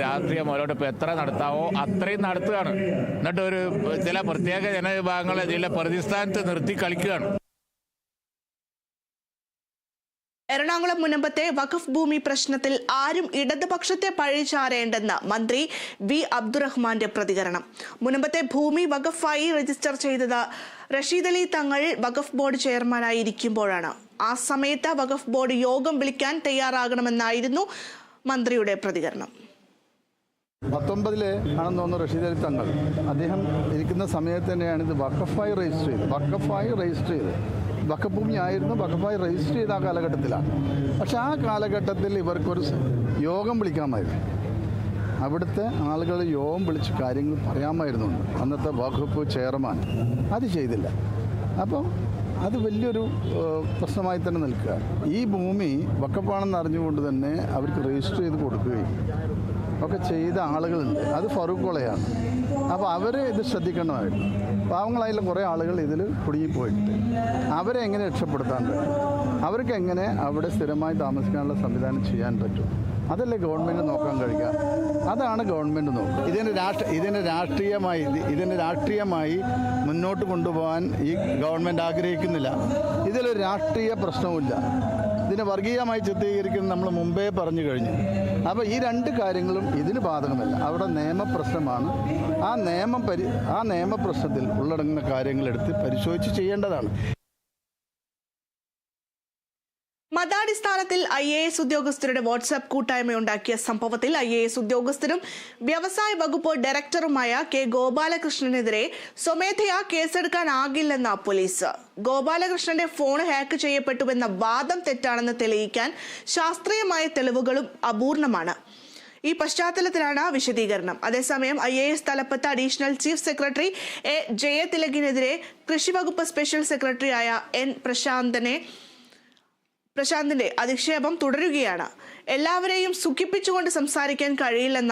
രാഷ്ട്രീയ മുതലോട്ട് എത്ര നടത്താവോ അത്രയും നടത്തുകയാണ്. എന്നിട്ട് ഒരു ചില പ്രത്യേക ജനവിഭാഗങ്ങളെ ചില പ്രതിസ്ഥാനത്ത് നിർത്തി കളിക്കുകയാണ്. എറണാകുളം മുനമ്പത്തെ വഖഫ് ഭൂമി പ്രശ്നത്തിൽ ആരും ഇടതുപക്ഷത്തെ പഴിചാരേണ്ടെന്ന് മന്ത്രി വി അബ്ദുറഹ്മാന്റെ പ്രതികരണം. മുനമ്പത്തെ ഭൂമി വഖഫായി രജിസ്റ്റർ ചെയ്തത് റഷീദ് അലി തങ്ങൾ വഖഫ് ബോർഡ് ചെയർമാനായിരിക്കുമ്പോഴാണ്. ആ സമയത്ത് വഖഫ് ബോർഡ് യോഗം വിളിക്കാൻ തയ്യാറാകണമെന്നായിരുന്നു മന്ത്രിയുടെ പ്രതികരണം. 19 ആണെന്ന് തോന്നുന്നു റഷീദ് അലി തങ്ങൾ അദ്ദേഹം ഇരിക്കുന്ന സമയത്ത് തന്നെയാണ് ഇത് വഖഫായി രജിസ്റ്റർ ചെയ്ത് വഖഫ് ഭൂമി ആയിരുന്നു. വഖഫായി രജിസ്റ്റർ ചെയ്ത ആ കാലഘട്ടത്തിലാണ്. പക്ഷെ ആ കാലഘട്ടത്തിൽ ഇവർക്കൊരു യോഗം വിളിക്കാമായിരുന്നു. അവിടുത്തെ ആളുകൾ യോഗം വിളിച്ച് കാര്യങ്ങൾ പറയാമായിരുന്നു അന്നത്തെ വഖഫ് ചെയർമാൻ. അത് ചെയ്തില്ല. അപ്പം അത് വലിയൊരു പ്രശ്നമായി തന്നെ നിൽക്കുക. ഈ ഭൂമി വഖഫാണെന്ന് അറിഞ്ഞുകൊണ്ട് തന്നെ അവർക്ക് രജിസ്റ്റർ ചെയ്ത് കൊടുക്കുകയും ഒക്കെ ചെയ്ത ആളുകളുണ്ട്. അത് ഫറൂഖ് കോളയാണ്. അപ്പോൾ അവർ ഇത് ശ്രദ്ധിക്കേണ്ടതായിരുന്നു. പാവങ്ങളായുള്ള കുറേ ആളുകൾ ഇതിൽ കുടുങ്ങിപ്പോയിട്ട് അവരെ എങ്ങനെ രക്ഷപ്പെടുത്താൻ പറ്റും, അവർക്ക് എങ്ങനെ അവിടെ സ്ഥിരമായി താമസിക്കാനുള്ള സംവിധാനം ചെയ്യാൻ പറ്റും, അതല്ലേ ഗവൺമെൻറ് നോക്കാൻ കഴിയുക. അതാണ് ഗവൺമെൻറ് നോക്കുക. ഇതിനെ രാഷ്ട്രീയമായി മുന്നോട്ട് കൊണ്ടുപോകാൻ ഈ ഗവൺമെൻറ് ആഗ്രഹിക്കുന്നില്ല. ഇതിലൊരു രാഷ്ട്രീയ പ്രശ്നവുമില്ല. ഇതിനെ വർഗീയമായി ചിത്രീകരിക്കുന്നത് നമ്മൾ മുമ്പേ പറഞ്ഞു കഴിഞ്ഞു. അപ്പോൾ ഈ രണ്ട് കാര്യങ്ങളും ഇതിന് ബാധകമല്ല. അവിടെ നിയമപ്രശ്നമാണ്. ആ നിയമപ്രശ്നത്തിൽ ഉള്ളടങ്ങുന്ന കാര്യങ്ങളെടുത്ത് പരിശോധിച്ച് ചെയ്യേണ്ടതാണ്. മതാടിസ്ഥാനത്തിൽ IAS ഉദ്യോഗസ്ഥരുടെ വാട്സാപ്പ് കൂട്ടായ്മയുണ്ടാക്കിയ സംഭവത്തിൽ IAS ഉദ്യോഗസ്ഥരും വ്യവസായ വകുപ്പ് ഡയറക്ടറുമായ കെ ഗോപാലകൃഷ്ണനെതിരെ സ്വമേധയാ കേസെടുക്കാനാകില്ലെന്ന പോലീസ്. ഗോപാലകൃഷ്ണന്റെ ഫോൺ ഹാക്ക് ചെയ്യപ്പെട്ടുവെന്ന വാദം തെറ്റാണെന്ന് തെളിയിക്കാൻ ശാസ്ത്രീയമായ തെളിവുകളും അപൂർണമാണ്. ഈ പശ്ചാത്തലത്തിലാണ് വിശദീകരണം. അതേസമയം IAS തലപ്പത്ത് അഡീഷണൽ ചീഫ് സെക്രട്ടറി A. ജയതിലകിനെതിരെ കൃഷിവകുപ്പ് സ്പെഷ്യൽ സെക്രട്ടറിയായ N. പ്രശാന്തിന്റെ അധിക്ഷേപം തുടരുകയാണ്. എല്ലാവരെയും സുഖിപ്പിച്ചുകൊണ്ട് സംസാരിക്കാൻ കഴിയില്ലെന്ന്